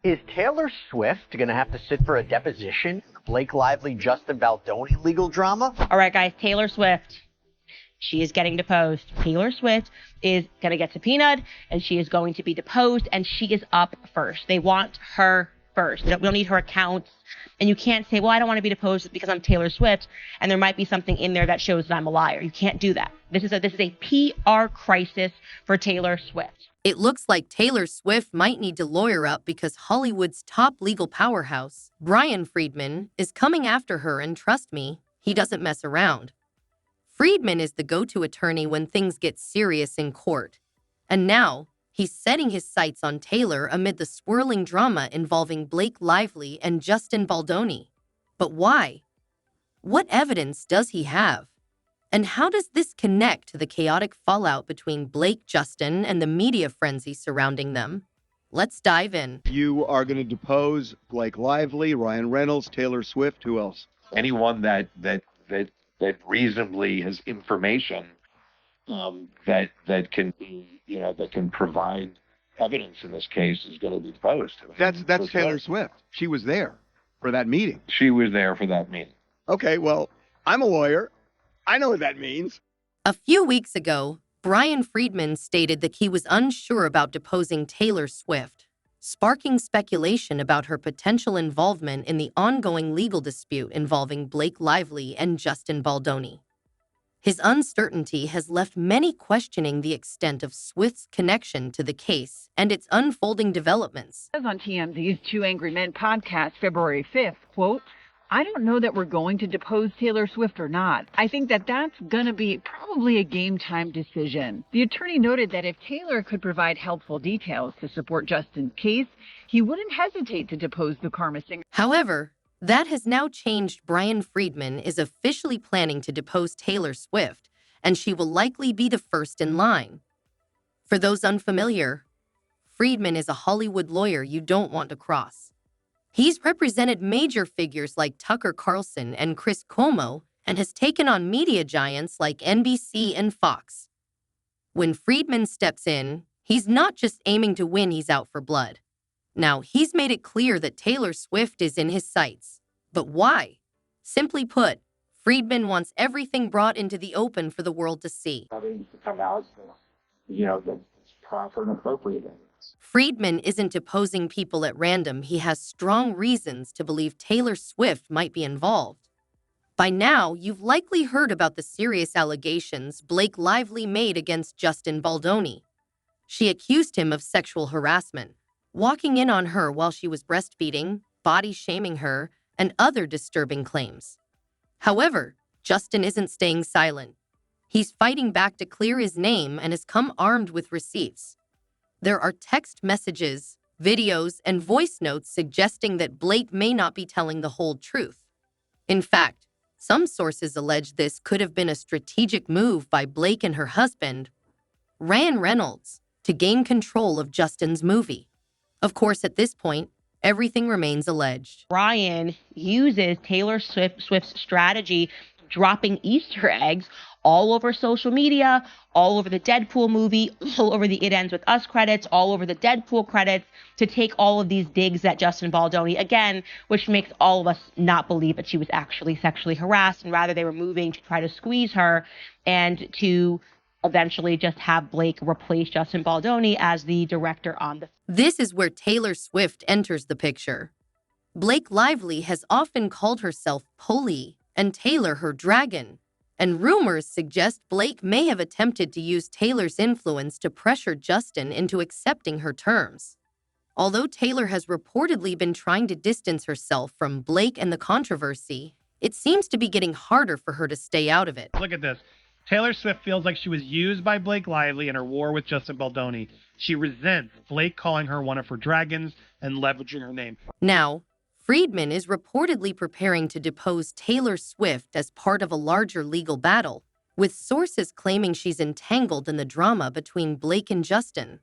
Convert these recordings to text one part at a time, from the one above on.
Is Taylor Swift going to have to sit for a deposition? Blake Lively, Justin Baldoni legal drama? All right, guys, Taylor Swift. She is getting deposed. Taylor Swift is going to get subpoenaed, and she is going to be deposed, and she is up first. They want her first. We don't need her accounts. And you can't say, well, I don't want to be deposed because I'm Taylor Swift, and there might be something in there that shows that I'm a liar. You can't do that. This is a PR crisis for Taylor Swift. It looks like Taylor Swift might need to lawyer up because Hollywood's top legal powerhouse, Brian Friedman, is coming after her, and trust me, he doesn't mess around. Friedman is the go-to attorney when things get serious in court. And now, he's setting his sights on Taylor amid the swirling drama involving Blake Lively and Justin Baldoni. But why? What evidence does he have? And how does this connect to the chaotic fallout between Blake, Justin, and the media frenzy surrounding them? Let's dive in. You are going to depose Blake Lively, Ryan Reynolds, Taylor Swift. Who else? Anyone that reasonably has information that can be, that can provide evidence in this case is going to be deposed. That's Taylor Swift. She was there for that meeting. She was there for that meeting. Okay, well, I'm a lawyer. I know what that means. A few weeks ago, Brian Friedman stated that he was unsure about deposing Taylor Swift, sparking speculation about her potential involvement in the ongoing legal dispute involving Blake Lively and Justin Baldoni. His uncertainty has left many questioning the extent of Swift's connection to the case and its unfolding developments. On TMZ's Two Angry Men podcast, February 5th, quote, I don't know that we're going to depose Taylor Swift or not. I think that's going to be probably a game time decision. The attorney noted that if Taylor could provide helpful details to support Justin's case, he wouldn't hesitate to depose the Karma singer. However, that has now changed. Brian Friedman is officially planning to depose Taylor Swift, and she will likely be the first in line. For those unfamiliar, Friedman is a Hollywood lawyer you don't want to cross. He's represented major figures like Tucker Carlson and Chris Cuomo and has taken on media giants like NBC and Fox. When Friedman steps in, he's not just aiming to win, he's out for blood. Now, he's made it clear that Taylor Swift is in his sights. But why? Simply put, Friedman wants everything brought into the open for the world to see. To come out, that's proper and appropriate. Friedman isn't deposing people at random. He has strong reasons to believe Taylor Swift might be involved. By now, you've likely heard about the serious allegations Blake Lively made against Justin Baldoni. She accused him of sexual harassment, walking in on her while she was breastfeeding, body shaming her, and other disturbing claims. However, Justin isn't staying silent. He's fighting back to clear his name and has come armed with receipts. There are text messages, videos, and voice notes suggesting that Blake may not be telling the whole truth. In fact, some sources allege this could have been a strategic move by Blake and her husband, Ryan Reynolds, to gain control of Justin's movie. Of course, at this point, everything remains alleged. Ryan uses Taylor Swift's strategy, dropping Easter eggs all over social media, all over the Deadpool movie, all over the It Ends With Us credits, all over the Deadpool credits, to take all of these digs at Justin Baldoni, again, which makes all of us not believe that she was actually sexually harassed, and rather they were moving to try to squeeze her and to eventually just have Blake replace Justin Baldoni as the director on the... This is where Taylor Swift enters the picture. Blake Lively has often called herself Polly and Taylor her dragon, and rumors suggest Blake may have attempted to use Taylor's influence to pressure Justin into accepting her terms. Although Taylor has reportedly been trying to distance herself from Blake and the controversy, it seems to be getting harder for her to stay out of it. Look at this. Taylor Swift feels like she was used by Blake Lively in her war with Justin Baldoni. She resents Blake calling her one of her dragons and leveraging her name. Now, Friedman is reportedly preparing to depose Taylor Swift as part of a larger legal battle, with sources claiming she's entangled in the drama between Blake and Justin.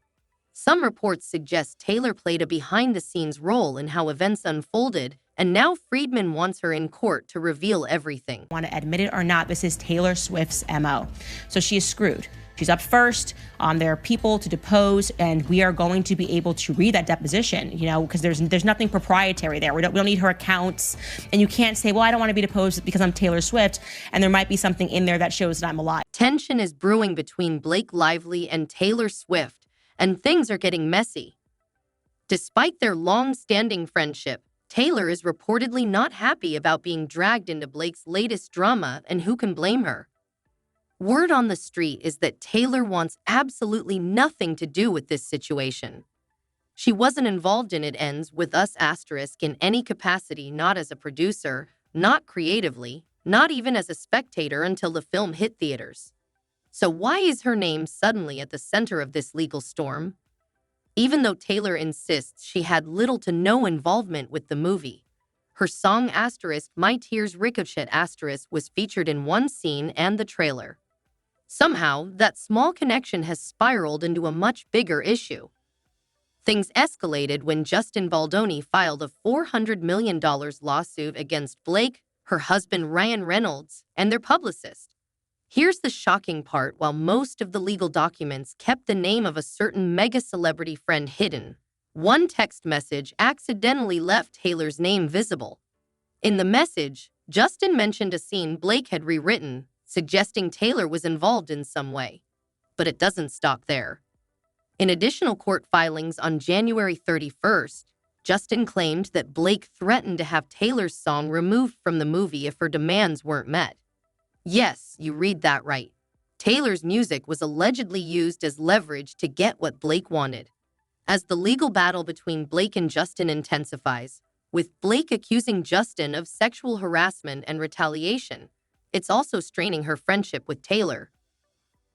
Some reports suggest Taylor played a behind-the-scenes role in how events unfolded and now Friedman wants her in court to reveal everything. Want to admit it or not, this is Taylor Swift's MO. So she is screwed. She's up first. There are people to depose, and we are going to be able to read that deposition, because there's nothing proprietary there. We don't need her accounts, and you can't say, well, I don't want to be deposed because I'm Taylor Swift, and there might be something in there that shows that I'm a lie. Tension is brewing between Blake Lively and Taylor Swift, and things are getting messy. Despite their long-standing friendship, Taylor is reportedly not happy about being dragged into Blake's latest drama, and who can blame her? Word on the street is that Taylor wants absolutely nothing to do with this situation. She wasn't involved in It Ends With Us * in any capacity, not as a producer, not creatively, not even as a spectator until the film hit theaters. So why is her name suddenly at the center of this legal storm? Even though Taylor insists she had little to no involvement with the movie, her song * My Tears Ricochet * was featured in one scene and the trailer. Somehow, that small connection has spiraled into a much bigger issue. Things escalated when Justin Baldoni filed a $400 million lawsuit against Blake, her husband Ryan Reynolds, and their publicist. Here's the shocking part: while most of the legal documents kept the name of a certain mega celebrity friend hidden, one text message accidentally left Taylor's name visible. In the message, Justin mentioned a scene Blake had rewritten, suggesting Taylor was involved in some way. But it doesn't stop there. In additional court filings on January 31st, Justin claimed that Blake threatened to have Taylor's song removed from the movie if her demands weren't met. Yes, you read that right. Taylor's music was allegedly used as leverage to get what Blake wanted. As the legal battle between Blake and Justin intensifies, with Blake accusing Justin of sexual harassment and retaliation, it's also straining her friendship with Taylor.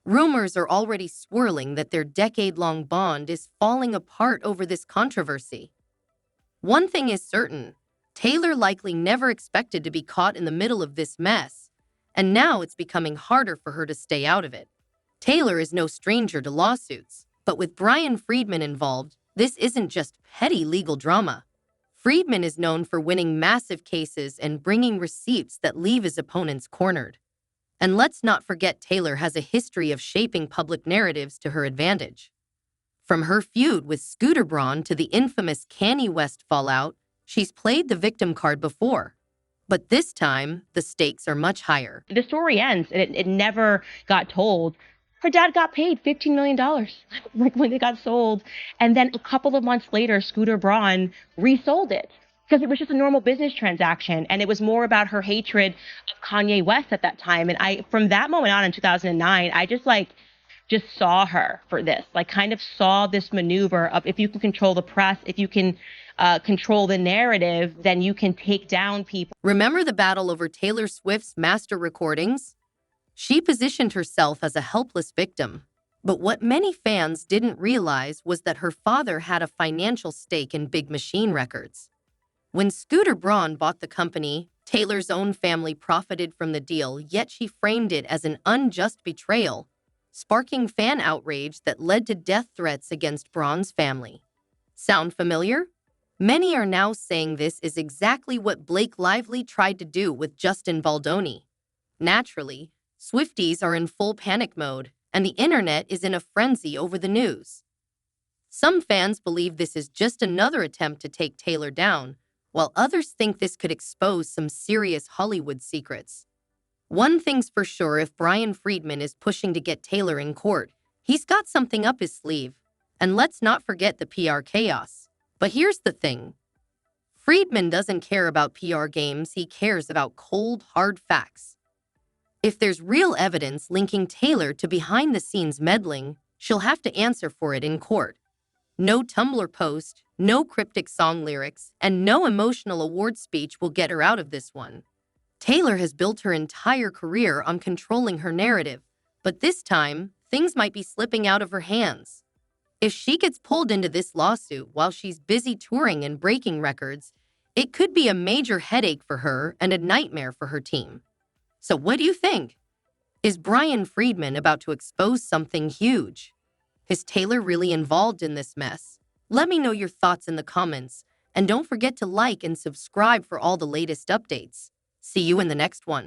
Rumors are already swirling that their decade-long bond is falling apart over this controversy. One thing is certain: Taylor likely never expected to be caught in the middle of this mess, and now it's becoming harder for her to stay out of it. Taylor is no stranger to lawsuits, but with Brian Friedman involved, this isn't just petty legal drama. Friedman is known for winning massive cases and bringing receipts that leave his opponents cornered. And let's not forget Taylor has a history of shaping public narratives to her advantage. From her feud with Scooter Braun to the infamous Kanye West fallout, she's played the victim card before. But this time, the stakes are much higher. The story ends, and it never got told. Her dad got paid $15 million, like when it got sold. And then a couple of months later, Scooter Braun resold it because it was just a normal business transaction. And it was more about her hatred of Kanye West at that time. And from that moment on in 2009, I just saw her for this, kind of saw this maneuver of, if you can control the press, if you can control the narrative, then you can take down people. Remember the battle over Taylor Swift's master recordings? She positioned herself as a helpless victim, but what many fans didn't realize was that her father had a financial stake in Big Machine Records. When Scooter Braun bought the company, Taylor's own family profited from the deal, yet she framed it as an unjust betrayal, sparking fan outrage that led to death threats against Braun's family. Sound familiar? Many are now saying this is exactly what Blake Lively tried to do with Justin Baldoni. Naturally, Swifties are in full panic mode, and the internet is in a frenzy over the news. Some fans believe this is just another attempt to take Taylor down, while others think this could expose some serious Hollywood secrets. One thing's for sure: if Brian Friedman is pushing to get Taylor in court, he's got something up his sleeve. And let's not forget the PR chaos. But here's the thing: Friedman doesn't care about PR games, he cares about cold, hard facts. If there's real evidence linking Taylor to behind-the-scenes meddling, she'll have to answer for it in court. No Tumblr post, no cryptic song lyrics, and no emotional award speech will get her out of this one. Taylor has built her entire career on controlling her narrative, but this time, things might be slipping out of her hands. If she gets pulled into this lawsuit while she's busy touring and breaking records, it could be a major headache for her and a nightmare for her team. So what do you think? Is Brian Friedman about to expose something huge? Is Taylor really involved in this mess? Let me know your thoughts in the comments, And don't forget to like and subscribe for all the latest updates. See you in the next one.